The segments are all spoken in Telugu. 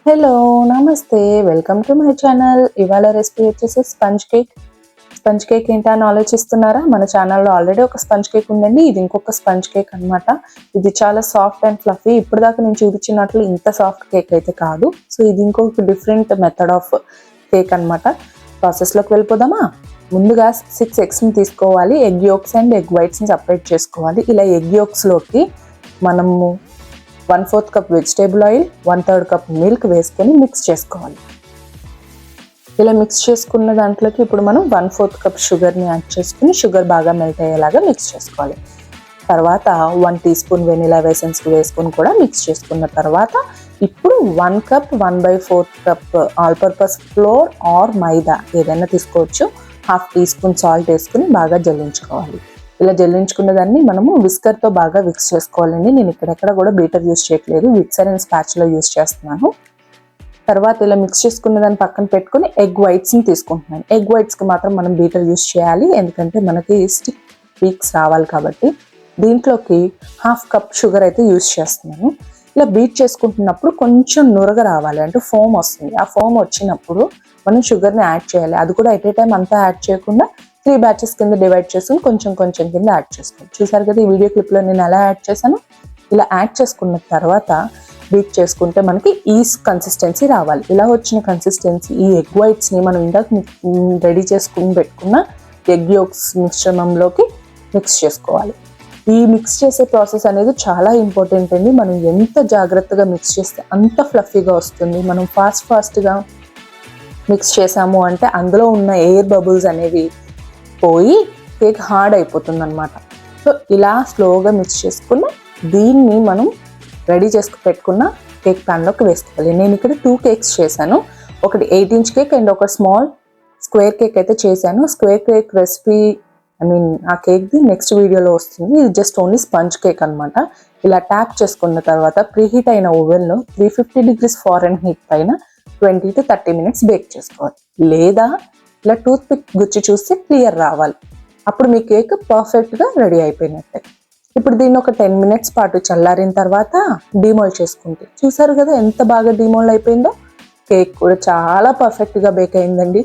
హలో నమస్తే, వెల్కమ్ టు మై ఛానల్. ఇవాళ రెసిపీ వచ్చేసి స్పంజ్ కేక్ ఏంటా అని ఆలోచిస్తున్నారా? మన ఛానల్లో ఆల్రెడీ ఒక స్పంజ్ కేక్ ఉందండి. ఇది ఇంకొక స్పంజ్ కేక్ అనమాట. ఇది చాలా సాఫ్ట్ అండ్ ఫ్లఫీ. ఇప్పటిదాకా నేను చూపించినట్లు ఇంత సాఫ్ట్ కేక్ అయితే కాదు. సో ఇది ఇంకొక డిఫరెంట్ మెథడ్ ఆఫ్ కేక్ అనమాట. ప్రాసెస్లోకి వెళ్ళిపోదామా? ముందుగా 6 ఎగ్స్ని తీసుకోవాలి. ఎగ్ యోక్స్ అండ్ ఎగ్ వైట్స్ని సపరేట్ చేసుకోవాలి. ఇలా ఎగ్ యోక్స్లోకి మనము 1/4 cup vegetable oil, 1/3 cup milk వేసుకొని మిక్స్ చేసుకోవాలి. ఇలా మిక్స్ చేసుకున్న దాంట్లోకి ఇప్పుడు మనం 1/4 కప్ షుగర్ని యాడ్ చేసుకుని షుగర్ బాగా మెల్ట్ అయ్యేలాగా మిక్స్ చేసుకోవాలి. తర్వాత 1 టీ స్పూన్ వెనిలా ఎసెన్స్ వేసుకొని కూడా మిక్స్ చేసుకున్న తర్వాత ఇప్పుడు 1 cup 1/4 cup all purpose flour or maida ఏదైనా తీసుకోవచ్చు. 1/2 టీ స్పూన్ సాల్ట్ వేసుకుని బాగా జల్లించుకోవాలి. ఇలా జల్లించుకున్న దాన్ని మనము విస్కర్తో బాగా మిక్స్ చేసుకోవాలండి. నేను ఇక్కడెక్కడ కూడా బీటర్ యూస్ చేయట్లేదు, విక్సర్ అండ్ స్పాచులా యూస్ చేస్తున్నాను. తర్వాత ఇలా మిక్స్ చేసుకున్న దాన్ని పక్కన పెట్టుకుని ఎగ్ వైట్స్ని తీసుకుంటున్నాను. ఎగ్ వైట్స్కి మాత్రం మనం బీటర్ యూస్ చేయాలి, ఎందుకంటే మనకి స్టిక్ పీక్స్ రావాలి కాబట్టి. దీంట్లోకి 1/2 కప్ షుగర్ అయితే యూస్ చేస్తున్నాను. ఇలా బీట్ చేసుకుంటున్నప్పుడు కొంచెం నురగ రావాలి, అంటే ఫోమ్ వస్తుంది. ఆ ఫోమ్ వచ్చినప్పుడు మనం షుగర్ని యాడ్ చేయాలి. అది కూడా ఎట్ ఏ టైం అంతా యాడ్ చేయకుండా 3 బ్యాచెస్ కింద డివైడ్ చేసుకుని కొంచెం కొంచెం కింద యాడ్ చేసుకోండి. చూసారు కదా ఈ వీడియో క్లిప్లో నేను ఎలా యాడ్ చేశాను. ఇలా యాడ్ చేసుకున్న తర్వాత బీట్ చేసుకుంటే మనకి ఈ కన్సిస్టెన్సీ రావాలి. ఇలా వచ్చిన కన్సిస్టెన్సీ ఈ ఎగ్ వైట్స్ని మనం ఇందాక రెడీ చేసుకుని పెట్టుకున్న ఎగ్ యోక్స్ మిశ్రమంలోకి మిక్స్ చేసుకోవాలి. ఈ మిక్స్ చేసే ప్రాసెస్ అనేది చాలా ఇంపార్టెంట్ అండి. మనం ఎంత జాగ్రత్తగా మిక్స్ చేస్తే అంత ఫ్లఫీగా వస్తుంది. మనం ఫాస్ట్గా మిక్స్ చేసాము అంటే అందులో ఉన్న ఎయిర్ బబుల్స్ అనేవి పోయి కేక్ హార్డ్ అయిపోతుంది అనమాట. సో ఇలా స్లోగా మిక్స్ చేసుకుని దీన్ని మనం రెడీ చేసుకు పెట్టుకున్న కేక్ ప్యాన్లోకి వేసుకోవాలి. నేను ఇక్కడ 2 కేక్స్ చేశాను. ఒకటి 8 ఇంచ్ కేక్ అండ్ ఒక స్మాల్ స్క్వేర్ కేక్ అయితే చేశాను. స్క్వేర్ కేక్ రెసిపీ ఆ కేక్ది నెక్స్ట్ వీడియోలో వస్తుంది. ఇది జస్ట్ ఓన్లీ స్పంజ్ కేక్ అనమాట. ఇలా ట్యాప్ చేసుకున్న తర్వాత ప్రీహీట్ అయిన ఓవెన్లో 350 degrees ఫారెన్హీట్ పైన 20 to 30 minutes బేక్ చేసుకోవాలి. లేదా ఇలా టూత్ పిక్ గుచ్చి చూస్తే క్లియర్ రావాలి. అప్పుడు మీ కేక్ పర్ఫెక్ట్గా రెడీ అయిపోయినట్టే. ఇప్పుడు దీన్ని ఒక 10 minutes పాటు చల్లారిన తర్వాత డిమోల్డ్ చేసుకుంటే చూసారు కదా ఎంత బాగా డిమోల్డ్ అయిపోయిందో. కేక్ కూడా చాలా పర్ఫెక్ట్గా బేక్ అయిందండి.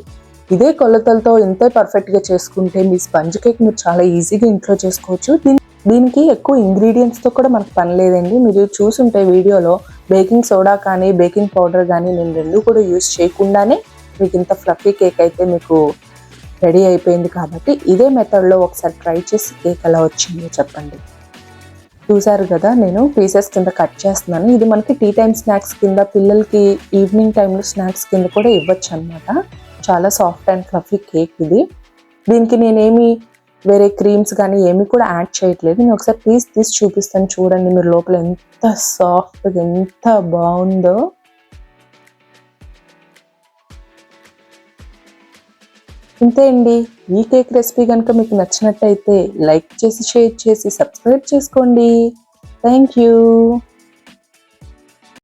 ఇదే కొలతలతో ఇంతే పర్ఫెక్ట్గా చేసుకుంటే మీ స్పంజ్ కేక్ మీరు చాలా ఈజీగా ఇంట్లో చేసుకోవచ్చు. దీనికి ఎక్కువ ఇంగ్రీడియంట్స్తో కూడా మనకు పని లేదండి. మీరు చూసుంటే వీడియోలో బేకింగ్ సోడా కానీ బేకింగ్ పౌడర్ కానీ నేను 2 కూడా యూస్ చేయకుండానే మీకు ఇంత ఫ్లఫీ కేక్ అయితే మీకు రెడీ అయిపోయింది. కాబట్టి ఇదే మెథడ్లో ఒకసారి ట్రై చేసి కేక్ ఎలా వచ్చిందో చెప్పండి. చూసారు కదా నేను పీసెస్ కింద కట్ చేస్తున్నాను. ఇది మనకి టీ టైమ్ స్నాక్స్ కింద, పిల్లలకి ఈవినింగ్ టైంలో స్నాక్స్ కింద కూడా ఇవ్వచ్చు అనమాట. చాలా సాఫ్ట్ అండ్ ఫ్లఫీ కేక్ ఇది. దీనికి నేనేమి వేరే క్రీమ్స్ కానీ ఏమి కూడా యాడ్ చేయట్లేదు. నేను ఒకసారి తీసి చూపిస్తాను చూడండి. మీరు లోపల ఎంత సాఫ్ట్గా ఎంత బాగుందో. ఇంతే అండి. ఈ కేక్ రెసిపీ కనుక మీకు నచ్చినట్టయితే లైక్ చేసి, షేర్ చేసి, సబ్స్క్రైబ్ చేసుకోండి. Thank you.